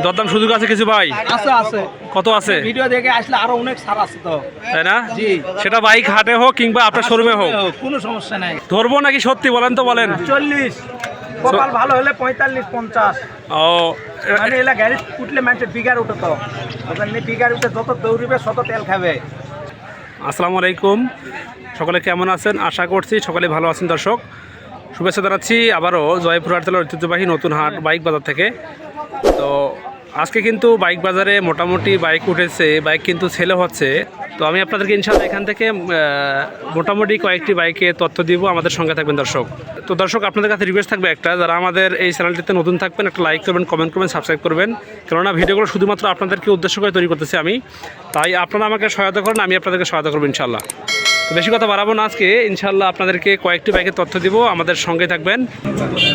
দরদাম সুযোগ আছে কিছু ভাই? আছে আছে। কত আছে? ভিডিও দেখে আসলে আরো অনেক ছাড় আছে তো, তাই না? জি। সেটা বাইক হাটে হোক কিংবা আপনার শোরুমে হোক, কোনো সমস্যা নাই। ধরবো নাকি সত্যি বলেন তো বলেন। 40 কপাল ভালো হলে 45 50। ও মানে এলা গাড়ি উঠলে মানুষের বিঘার উঠে তো, ওখানে বিঘার উঠে যত দৌড়িবে তত তেল খাবে। আসসালামু আলাইকুম, সকলে কেমন আছেন? আশা করছি সকলে ভালো আছেন। দর্শক, শুভেচ্ছা জানাচ্ছি আবারও জয়পুর হাটতলার ঐতিহ্যবাহী নতুন হাট বাইক বাজার থেকে। তো আজকে কিন্তু বাইক বাজারে মোটামুটি বাইক উঠেছে, বাইক কিন্তু সেলে হচ্ছে। তো আমি আপনাদেরকে ইনশাআল্লাহ এখান থেকে মোটামুটি কয়েকটি বাইকে তথ্য দিব, আমাদের সঙ্গে থাকবেন দর্শক। তো দর্শক, আপনাদের কাছে রিকোয়েস্ট থাকবে একটা, যারা আমাদের এই চ্যানেলটিতে নতুন থাকবেন একটা লাইক করবেন, কমেন্ট করবেন, সাবস্ক্রাইব করবেন। কেননা ভিডিওগুলো শুধুমাত্র আপনাদেরকে উদ্দেশ্য করে তৈরি করতেছি আমি, তাই আপনারা আমাকে সহায়তা করেন, আমি আপনাদেরকে সহায়তা করবো ইনশাআল্লাহ। তো বেশি কথা বাড়াবো না, আজকে ইনশাআল্লাহ আপনাদেরকে কয়েকটি বাইকের তথ্য দিব, আমাদের সঙ্গে থাকবেন।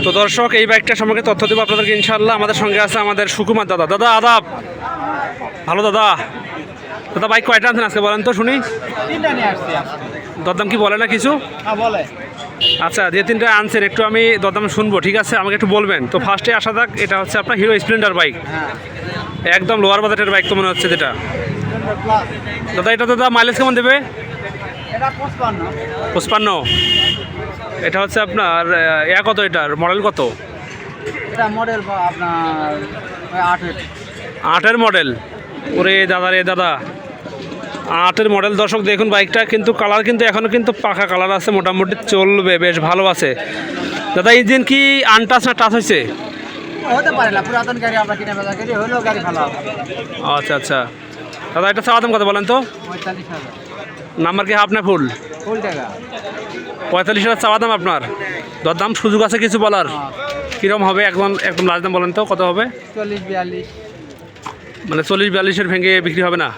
তো দর্শক, এই বাইকটার সম্পর্কে তথ্য দেবো আপনাদেরকে ইনশাআল্লাহ। আমাদের সঙ্গে আছে আমাদের সুকুমার দাদা। দাদা আদাব। ভালো দাদা। দাদা বাইক কয়টা আনছেন আজকে বলেন তো শুনি? 3টা নিয়ে আসছি আজকে। দরদাম কি বলে না কিছু? হ্যাঁ বলে। আচ্ছা, যে 3টা আনছেন একটু আমি দরদাম শুনবো, ঠিক আছে? আমাকে একটু বলবেন। তো ফার্স্টে আসা যাক, এটা হচ্ছে আপনার হিরো স্প্লেন্ডার বাইক, হ্যাঁ একদম লোয়ার বাজেটের বাইক তো মনে হচ্ছে যেটা। প্লাস দাদা এটা দাদা মাইলেজ কেমন দেবে? এটা 55। 55। এটা হচ্ছে আপনার কত, এটার মডেল কত? এটা মডেল আপনার 8 8-এর মডেল। ওরে দাদা রে দাদা, 8-এর মডেল। দর্শক দেখুন বাইকটা কিন্তু কালার কিন্তু এখনও কিন্তু পাকা কালার আছে, মোটামুটি চলবে, বেশ ভালো আছে। দাদা ইঞ্জিন কি আনটাচ না টাচ হয়েছে? হতে পারে না, পুরাতন গাড়ি আমরা কিনে বেচা গাড়ি হলেও গাড়ি ভালো হবে। আচ্ছা আচ্ছা। দাদা এটা চাওয়া দাম কত বলেন তো? 45,000 নাম্বার কি হাফ না ফুল? ফুল টাকা। 45,000 চাওয়া দাম আপনার। দরদাম সুযোগ আছে কিছু বলার? কীরকম হবে একদম একদম লাস্ট দাম বলেন তো কত হবে? 40 42। মানে 40-42-এর ভেঙে বিক্রি হবে না?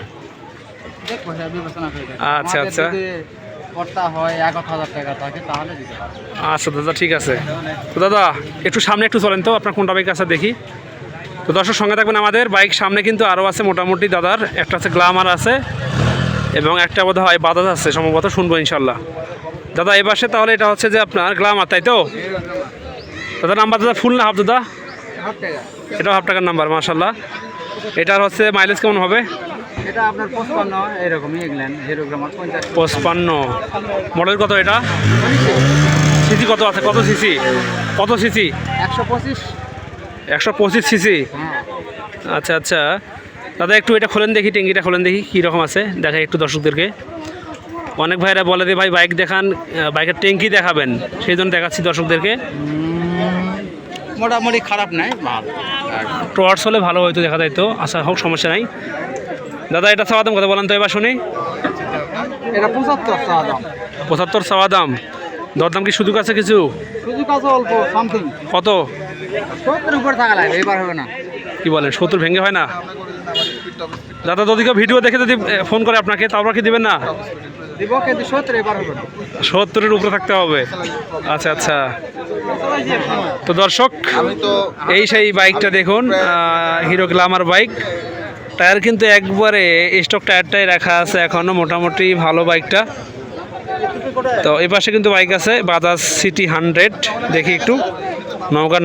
দেখবো স্যার, বিবেচনা করে দেখবো। আচ্ছা, আমাদের আচ্ছা। যদি কর্তা হয় 1,000 টাকা থাকে তাহলে দিতে পারবো। আচ্ছা দাদা, ঠিক আছে। তো দাদা একটু সামনে একটু চলেন তো, আপনার কোনটা বাইক আছে দেখি। তো দর্শক সঙ্গে থাকবেন আমাদের। বাইক সামনে কিন্তু আরও আছে মোটামুটি দাদার, একটা আছে গ্লামার আছে এবং একটা বোধ হয় বাজাজ আছে সম্ভবত, শুনবো ইনশাল্লাহ। দাদা এই পাশে তাহলে এটা হচ্ছে যে আপনার গ্লামার, তাই তো? দাদা নাম্বার দাদা ফুল না হাফ দাদা? হাফ টাকা। এটাও হাফ টাকার নাম্বার, মাশাল্লাহ। এটার হচ্ছে মাইলেজ কেমন হবে? এটা আপনার 55 এরকমই ইংল্যান্ড হিরো গ্রামার 50। 55। মডেল কত এটা? সিসি কত আছে? কত সিসি? কত সিসি? 125। 125 সিসি। হ্যাঁ আচ্ছা আচ্ছা। দাদা একটু এটা খোলেন দেখি, ট্যাঙ্কিটা খোলেন দেখি কীরকম আছে, দেখাই একটু দর্শকদেরকে। অনেক ভাইরা বলে যে ভাই বাইক দেখান, বাইকের ট্যাঙ্কি দেখাবেন, সেই জন্য দেখাচ্ছি দর্শকদেরকে। মোটামুটি খারাপ নাই, ভালো। টর্চ হলে ভালো হয়তো দেখা যায়, তো আচ্ছা হোক, সমস্যা নাই। দাদা এটা চাওয়া দাম কত বলেন তো এবার শুনি? এটা 75 টাকা দাম। 75 চাওয়া দাম। দরদাম কি সুযোগ আছে কিছু? সুযোগ আছে অল্প সামথিং। কত? 70 উপর টাকা লাগবে, এবার হবে না। কি বলেন, 70 ভেঙে হয় না? দাদা যদি কেউ ভিডিও দেখে যদি ফোন করে আপনাকে, তারপর কি দিবেন না? দিব কিন্তু 70 এবার হবে না। 70-এর উপরে থাকতে হবে। আচ্ছা আচ্ছা। তো দর্শক, এই সেই বাইকটা দেখুন, হিরো গ্ল্যামার বাইক। টায়ার কিন্তু একবারে স্টক টায়ারটাই রাখা আছে এখনও, মোটামুটি ভালো বাইকটা। তো এই পাশে কিন্তু বাইক আছে বাজাজ সিটি 100, দেখি একটু নওগাঁ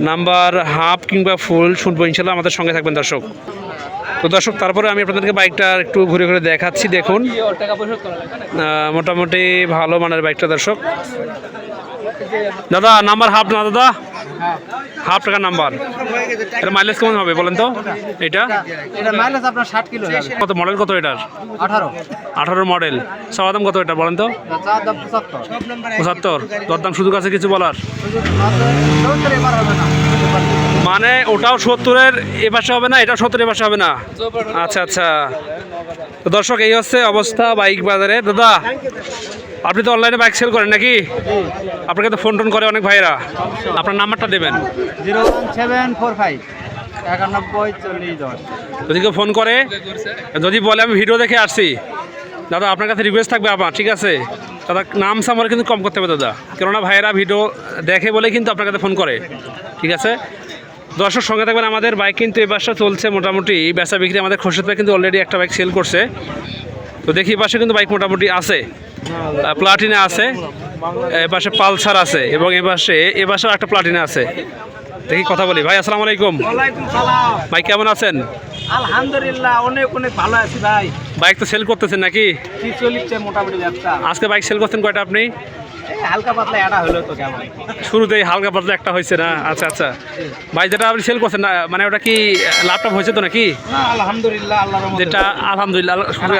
নাম্বার হাফ কিংবা ফুল, শুনবো ইনশাল্লাহ, আমাদের সঙ্গে থাকবেন দর্শক। তো দর্শক তারপরে আমি আপনাদেরকে বাইকটা একটু ঘুরে ঘুরে দেখাচ্ছি, দেখুন মোটামুটি ভালো মানের বাইকটা দর্শক। দাদা নাম্বার হাফ না দাদা? হাফ টাকার নাম্বার। এটা মাইলেজ কেমন হবে বলেন তো? এটা এটা মাইলেজ আপনার 60 কিলো যাবে। কত মডেল কত এটার? 18। 18 মডেল। চাওয়া দাম কত এটা বলেন তো? চার দাম 75। 75। দরদাম সুযোগ আছে কিছু বলার? সুযোগ আছে, 70 এবার হবে না। মানে ওটাও 70-এর এ পাশে হবে না, এটাও 70-এর পাশে হবে না? আচ্ছা আচ্ছা। তো দর্শক এই হচ্ছে অবস্থা বাইক বাজারে। দাদা আপনি তো অনলাইনে বাইক সেল করেন নাকি? আপনাকে তো ফোন টোন করে অনেক ভাইরা, আপনার নাম্বারটা দেবেন। 01745 91 40 10। যদি কেউ ফোন করে, যদি বলে আমি ভিডিও দেখে আসছি, দাদা আপনার কাছে রিকোয়েস্ট থাকবে আমার, ঠিক আছে? দাদা নাম সামার কিন্তু কম করতে হবে দাদা, কেননা ভাইয়েরা ভিডিও দেখে বলে কিন্তু আপনার কাছে ফোন করে, ঠিক আছে? দর্শক সঙ্গে থাকবেন আমাদের। বাইক কিন্তু এ বাসটা চলছে মোটামুটি বেচা বিক্রি। আমাদের খোরশেদ ভাই কিন্তু অলরেডি একটা বাইক সেল করছে। তো দেখি এই পাশে কিন্তু বাইক মোটামুটি আছে, প্লাটিনা আছে, এ পাশে পালসার আছে এবং এ পাশে একটা প্লাটিনা আছে। দেখি কথা বলি। ভাই আসসালামু আলাইকুম। ওয়ালাইকুম সালাম। ভাই কেমন আছেন? আলহামদুলিল্লাহ অনেক অনেক ভালো আছি ভাই। বাইক তো সেল করতেছেন নাকি? কি চলিচ্ছে মোটামুটি ব্যবসা? আজকে বাইক সেল করছেন কয়টা আপনি? এই হালকা পাতলা এটা হলো তো কেমন? শুরুতেই হালকা পাতলা একটা হয়েছে না? আচ্ছা আচ্ছা। ভাই যেটা আপনি সেল করছেন না মানে ওটা কি ল্যাপটপ হয়েছে তো নাকি? না আলহামদুলিল্লাহ আল্লাহর রহমতে। যেটা আলহামদুলিল্লাহ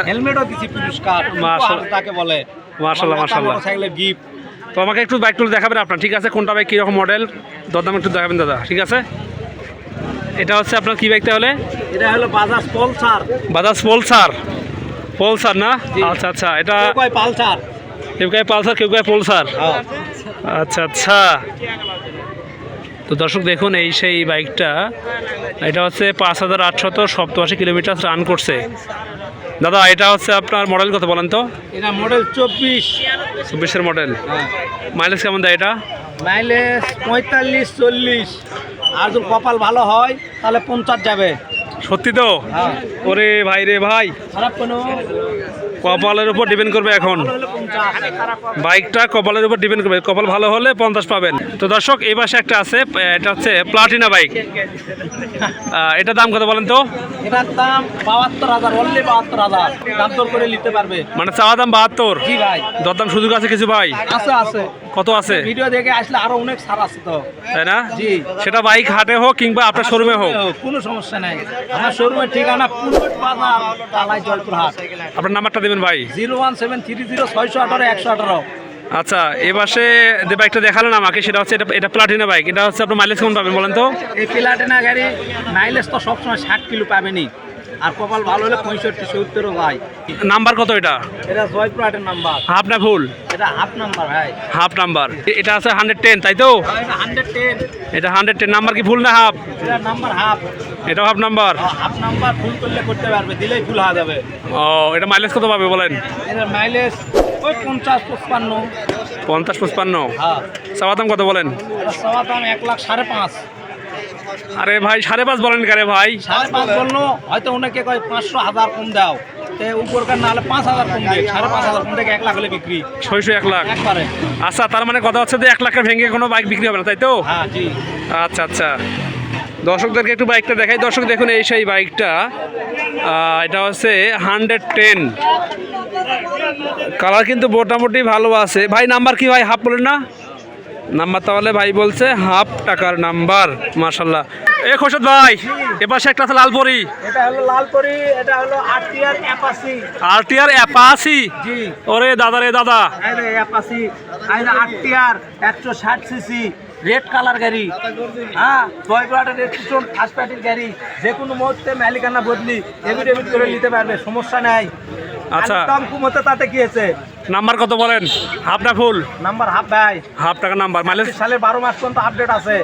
হেলমেটও দিছি পুরস্কার। মাশাআল্লাহ। তাকে বলে মাশাআল্লাহ মাশাআল্লাহ। মোটরসাইকেলের গিফট। তো আমাকে একটু বাইক তুলে দেখাবেন আপনার, ঠিক আছে? কোনটা বাইক কীরকম মডেল দরদাম একটু দেখাবেন দাদা, ঠিক আছে? এটা হচ্ছে আপনার কি বাইক তাহলে? এটা হলো বাজাজ পালসার। বাজাজ পলসার। পলসার না? আচ্ছা আচ্ছা। এটা কেউ কয় পালসার। কেউ কয় পালসার, কেউ কয় পলসার। হ্যাঁ। আচ্ছা আচ্ছা। তো দর্শক দেখুন এই সেই বাইকটা, এটা হচ্ছে 5887 কিলোমিটার রান করছে। দাদা এটা হচ্ছে আপনার মডেল কত বলেন তো? এটা মডেল 24। 24-এর মডেল। হ্যাঁ। মাইলেজ কেমন দেয় এটা? মাইলেজ 45-40। আর যদি কপাল ভালো হয় তাহলে 50 যাবে। সত্যি তো? হ্যাঁ। ওরে ভাই রে ভাই, খারাপ কোনো কপালের উপর ডিপেন্ড করবে এখন। হলে 50। বাইকটা কপালের উপর ডিপেন্ড করবে, কপাল ভালো হলে 50 পাবেন। তো দর্শক এই পাশে একটা আছে, এটা হচ্ছে প্লাটিনা বাইক। এটার দাম কত বলেন তো? এটার দাম 72,000, অনলি 72,000। দাম দর করে নিতে পারবে। মানে চাওয়া দাম 72? জি ভাই। দরদাম সুযোগ আছে কিছু ভাই? আছে আছে। কত আছে? ভিডিও দেখে আসলে আরো অনেক ছাড় আছে তো। তাই না? জি। সেটা বাইক হাটে হোক কিংবা আপনার শোরুমে হোক। কোনো সমস্যা নাই। আমার শোরুমের ঠিকানা পুরুট বাজার, কালাই জয়পুরহাট। আপনার নাম্বারটা দেবেন ভাই। 01730 618 118। আচ্ছা এ পাশে যে বাইকটা দেখালেন আমাকে সেটা হচ্ছে এটা প্লাটিনা বাইক। এটা হচ্ছে আপনার মাইলেজ কেমন পাবেন বলেন তো? এই প্লাটিনা গাড়ি মাইলেজ তো সবসময় 60 কিলো পাবেনি। আর কপাল ভালো হলে 65-70 যায়। নাম্বার কত এটা? এটা জয়পুরহাটের নাম্বার। হাফ না ফুল? এটা হাফ নাম্বার ভাই। Half number. এটা আছে 110 তাই তো? এটা 110। এটা 110 নাম্বার কি ফুল না হাফ? এটা নাম্বার হাফ। এটাও half number? Half number full করলে করতে পারবে, দিলেই ফুল হয়ে যাবে। ও এটা মাইলেজ কত পাবে বলেন? এটার মাইলেজ ওই 50-55। 50-55? হ্যাঁ। চাওয়া দাম কত বলেন? এটা সবার দাম 1,05,500। আরে ভাই 5.5 বলেন কারে ভাই? 5.5 বললো হয়তো অনেকে কয় 500-1000 কম দাও। উপরকার না হলে 5,000 কম দেয়। 5,500 কম থেকে 1 লাখ হলে বিক্রি। 600 1 লাখ? একবারে। আচ্ছা তার মানে কথা হচ্ছে যে 1 লাখের ভেঙে কোনো বাইক বিক্রি হবে না তাই তো? হ্যাঁ জি। আচ্ছা আচ্ছা। দর্শকদেরকে একটু বাইকটা দেখাই। দর্শক দেখুন এই সেই বাইকটা, এটা হচ্ছে 110। কালার কিন্তু মোটামুটি ভালো আছে। ভাই নাম্বার কি ভাই হাফ বলেন না? নাম্বার তাহলে ভাই বলছে হাফ টাকার নাম্বার। মাশাল্লাহ। এ খোরশেদ ভাই এপাশে একটা আছে লালপরি। এটা হলো লালপরি, এটা হলো আরটিআর অ্যাপাসি। আরটিআর অ্যাপাসি? জি। ওরে দাদা রে দাদা। এই যে অ্যাপাসি, এই যে আরটিআর 160 সিসি রেড কালার গাড়ি। হ্যাঁ, জয়পুরহাটের রেজিস্ট্রেশন ফার্স্ট পার্টির গাড়ি। যে কোনো মুহূর্তে মালিকানা বদলি এভিডেভিট করে নিতে পারবে, সমস্যা নাই। আচ্ছা। দাম কমতে তাতে কি আছে? নাম্বার কত বলেন? হাফ না ফুল? নাম্বার হাফ ভাই। হাফ টাকা নাম্বার। মাইলেজ? সালে 12 মাস পর্যন্ত আপডেট আছে।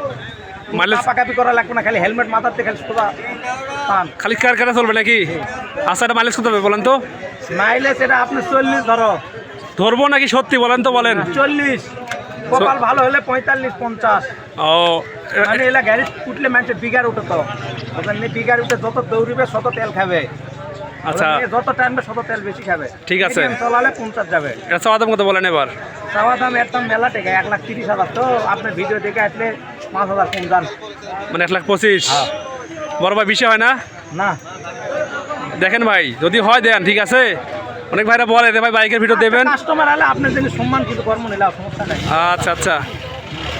মাইলেজ? পাকাপি করা লাগবে না, খালি হেলমেট মাথাতে খালি সোজা পান। খালি কার কারা চলবে নাকি? আচ্ছা এটা মাইলেজ কত হবে বলেন তো? মাইলেজ এটা আপনি 40 ধরো। ধরবো নাকি সত্যি বলেন তো বলেন? 40। কপাল ভালো হলে 45-50। ও মানে এলা গাড়ি উঠলে মানুষের বিঘার উঠে তো। ওখানে বিঘার উঠে যত দৌড়িবে তত তেল খাবে। আচ্ছা যত টানবে তত তেল বেশি খাবে। ঠিক আছে। মিডিয়াম চালালে 50 যাবে। এটা চাওয়া দাম কত বলেন এবার? চাওয়া দাম একদম মেলা টেকা 1,30,000। তো আপনার ভিডিও দেখে আসলে 5,000 কম যান। মানে 1,25,000? বড় ভাই বেশি হয় না? না দেখেন ভাই যদি হয় দেন, ঠিক আছে? অনেক ভাইরা বলে যে ভাই বাইকের ভিডিও দেবেন। কাস্টমার হলে আপনার জন্য সম্মান কিছু কর্ম নিলাম, সমস্যা নাই। আচ্ছা আচ্ছা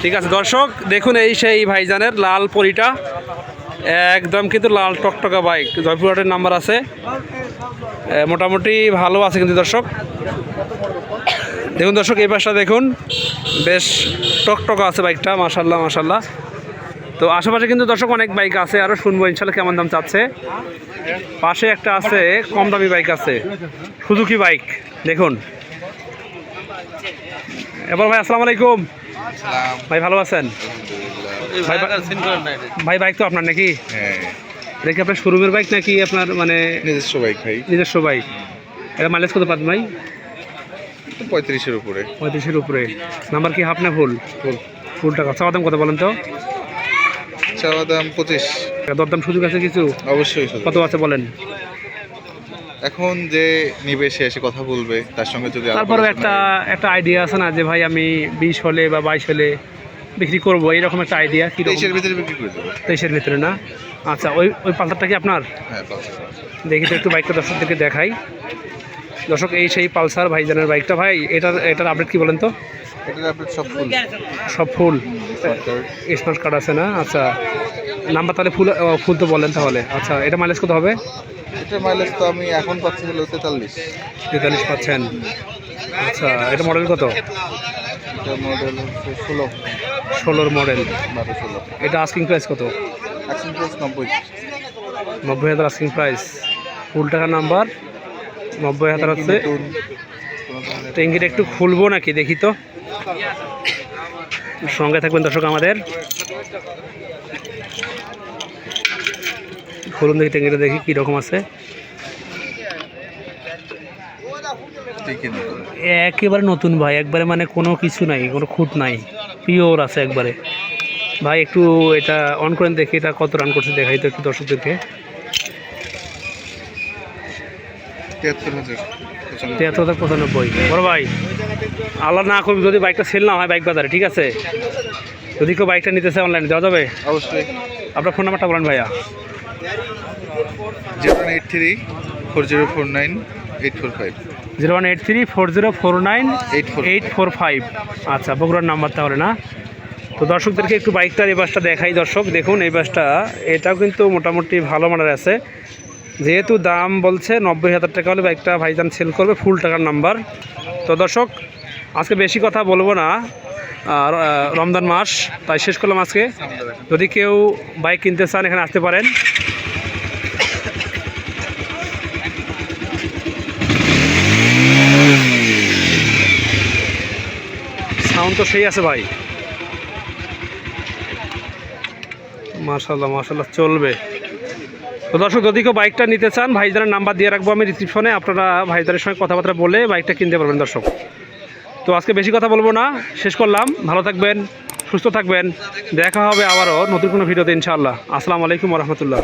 ঠিক আছে। দর্শক দেখুন এই সেই ভাইজানের লাল পরিটা, একদম কিন্তু লাল টকটকা বাইক। জয়পুরহাটের নাম্বার আছে, মোটামুটি ভালো আছে কিন্তু দর্শক। দেখুন দর্শক এই পাশটা দেখুন, বেশ টকটকা আছে বাইকটা। মাশাল্লাহ মাশাল্লাহ। তো আশেপাশে কিন্তু দর্শক অনেক বাইক আছে, আরও শুনবো ইনশাল্লাহ কেমন দাম চাচ্ছে। পাশে একটা আছে কম দামি বাইক আছে, সুজুকি বাইক। দেখুন এবার ভাই আসসালামু আলাইকুম। ভাই ভালো আছেন? ভাই বাইক তো আপনার নাকি? হ্যাঁ, এটা কি আপনার শোরুমের বাইক নাকি আপনার মানে নিজস্ব বাইক ভাই। নিজস্ব বাইক? এটা মাইলেজ কত পাবেন ভাই? 35-এর উপরে। 35-এর উপরে। নাম্বার কি হাফ না ফুল? ফুল টাকা। চাওয়া দাম কত বলেন তো? চাওয়া দাম 25। দরদাম সুযোগ আছে কিছু? অবশ্যই। কত আছে বলেন? এখন যে নিবে সে এসে কথা বলবে, তার সঙ্গে যদি তারপরে একটা আইডিয়া আছে না যে ভাই আমি 20 হলে বা 22 হলে বিক্রি করবো এইরকম একটা আইডিয়া কি 23-এর ভিতরে বিক্রি করে দেবো। 23-এর ভিতরে না? আচ্ছা, ওই পালসারটা কি আপনার? হ্যাঁ পালসার। দেখি তো একটু বাইকটা দর্শকদেরকে দেখাই। দর্শক এই সেই পালসার ভাইজানের বাইকটা। ভাই এটার আপডেট কি বলেন তো? এটার আপডেট সব ফুল। সব ফুল সরকার স্মার্ট কার্ড আছে না? আচ্ছা, নাম্বার তাহলে ফুল তো বলেন তাহলে। আচ্ছা, এটা মাইলেজ কত হবে? এটার মাইলেজ তো আমি এখন পাচ্ছি হলো 43। 43 পাচ্ছেন। আচ্ছা, এটা মডেল কত? এটার মডেল হচ্ছে 16। 16-র মডেল। 12-16। এটা আস্কিং প্রাইস কত? Auction price 90। 90,000 asking price. Full টাকার নাম্বার 90,000 হচ্ছে। নতুন কোনো ধরনের ট্যাঙ্কিটা একটু খুলবো নাকি দেখি তো, সঙ্গে থাকবেন দর্শক আমাদের। খুলুন দেখি ট্যাঙ্কিটা, দেখি কীরকম আছে। ঠিকই নতুন। একেবারে নতুন ভাই, একবারে মানে কোনো কিছু নাই, কোনো খুঁত নাই, পিওর আছে একবারে। ভাই একটু এটা অন করেন দেখি এটা কত রান করছে, দেখাই তো একটু দর্শকদেরকে। 73,095। বড় ভাই, আল্লাহ না করুক যদি বাইকটা সেল না হয় বাইক বাজারে, ঠিক আছে? যদি কেউ বাইকটা নিতে চায় অনলাইনে দেওয়া যাবে? অবশ্যই। আপনার ফোন নাম্বারটা বলেন ভাইয়া। 0183-4049-845। 0183-4049-845। আচ্ছা, বগুড়ার নাম্বার তাহলে না? তো দর্শকদেরকে একটু বাইকটার এই বাসটা দেখাই। দর্শক দেখুন এই বাসটা, এটাও কিন্তু মোটামুটি ভালো মানের আছে। যেহেতু দাম বলছে 90,000 টাকা হলে বাইকটা ভাইজান সেল করবে, ফুল টাকার নাম্বার। তো দর্শক আজকে বেশি কথা বলবো না, আর রমজান মাস তাই শেষ করলাম আজকে। যদি কেউ বাইক কিনতে চান এখানে আসতে পারেন। সাউন্ড তো সেই আছে ভাই, মাশাআল্লাহ মাশাআল্লাহ, চলবে। তো দর্শক যদি কেউ বাইকটা নিতে চান, ভাইজানের নাম্বার দিয়ে রাখবো আমি রিসিপশনে, আপনারা ভাইজানের সঙ্গে কথাবার্তা বলে বাইকটা কিনতে পারবেন দর্শক। তো আজকে বেশি কথা বলবো না, শেষ করলাম। ভালো থাকবেন, সুস্থ থাকবেন, দেখা হবে আবারও নতুন কোনো ভিডিওতে ইনশাআল্লাহ। আসসালামু আলাইকুম ওয়া রাহমাতুল্লাহ।